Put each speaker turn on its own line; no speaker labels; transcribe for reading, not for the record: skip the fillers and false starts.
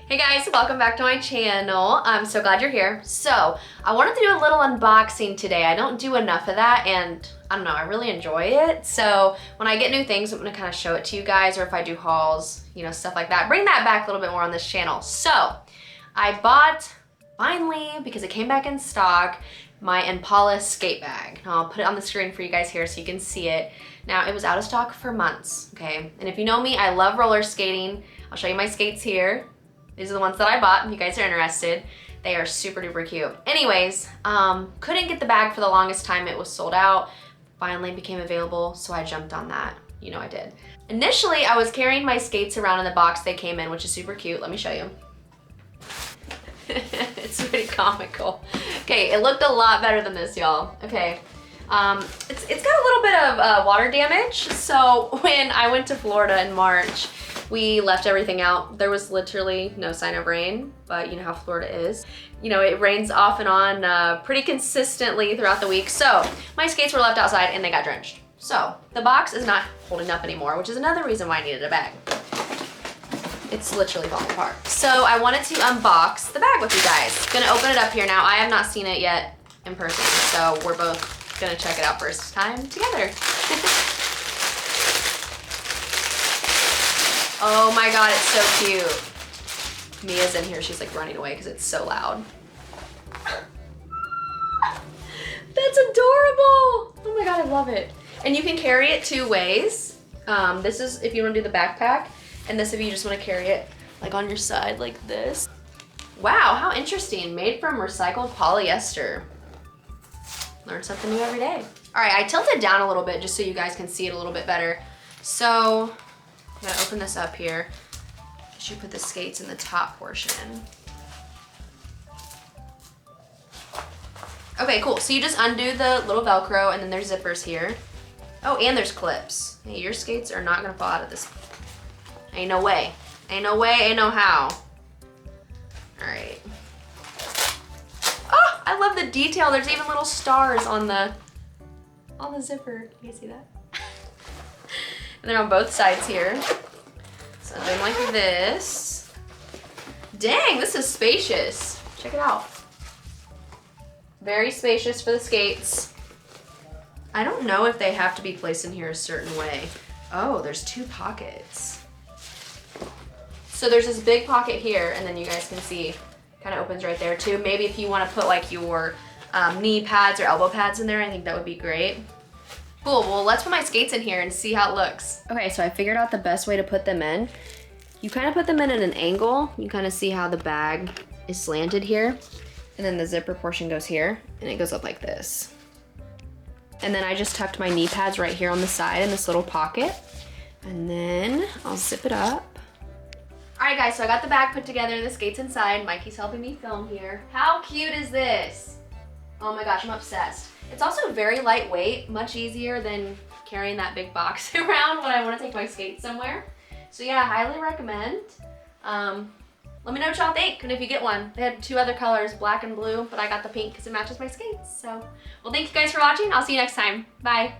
Hey guys, welcome back to my channel. I'm so glad you're here. So, I wanted to do a little unboxing today. I don't do enough of that and I don't know, I really enjoy it. So, when I get new things, I'm gonna kind of show it to you guys, or if I do hauls, you know, stuff like that. Bring that back a little bit more on this channel. So, I bought, finally, because it came back in stock, my Impala Skate Bag. I'll put it on the screen for you guys here so you can see it. Now, it was out of stock for months, okay? And if you know me, I love roller skating. I'll show you my skates here. These are the ones that I bought, if you guys are interested. They are super duper cute. Anyways, couldn't get the bag for the longest time. It was sold out, finally became available, so I jumped on that. You know I did. Initially, I was carrying my skates around in the box they came in, which is super cute. Let me show you. It's pretty comical. Okay, it looked a lot better than this, y'all. Okay, it's got a little bit of water damage. So when I went to Florida in March, we left everything out. There was literally no sign of rain, but you know how Florida is. You know, it rains off and on pretty consistently throughout the week. So my skates were left outside and they got drenched. So the box is not holding up anymore, which is another reason why I needed a bag. It's literally falling apart. So I wanted to unbox the bag with you guys. Gonna open it up here now. I have not seen it yet in person, so we're both gonna check it out first time together. Oh my God, it's so cute. Mia's in here, she's like running away because it's so loud. That's adorable. Oh my God, I love it. And you can carry it two ways. This is if you want to do the backpack, and this if you just want to carry it like on your side like this. Wow, how interesting. Made from recycled polyester. Learn something new every day. All right, I tilted down a little bit just so you guys can see it a little bit better. So I'm gonna open this up here. I should put the skates in the top portion. Okay, cool. So you just undo the little Velcro and then there's zippers here. Oh, and there's clips. Hey, your skates are not gonna fall out of this. Ain't no way. Ain't no way, ain't no how. All right. Oh, I love the detail. There's even little stars on the zipper. You guys see that? And they're on both sides here. So I'm doing like this. Dang, this is spacious. Check it out. Very spacious for the skates. I don't know if they have to be placed in here a certain way. Oh, there's two pockets. So there's this big pocket here, and then you guys can see, kind of opens right there too. Maybe if you want to put like your knee pads or elbow pads in there, I think that would be great. Cool, well let's put my skates in here and see how it looks. Okay, so I figured out the best way to put them in. You kind of put them in at an angle. You kind of see how the bag is slanted here. And then the zipper portion goes here and it goes up like this. And then I just tucked my knee pads right here on the side in this little pocket. And then I'll zip it up. All right guys, so I got the bag put together, the skates inside. Mikey's helping me film here. How cute is this? Oh my gosh, I'm obsessed. It's also very lightweight, much easier than carrying that big box around when I want to take my skates somewhere. So yeah, highly recommend. Let me know what y'all think, and if you get one. They had two other colors, black and blue, but I got the pink because it matches my skates. So, well, thank you guys for watching. I'll see you next time. Bye.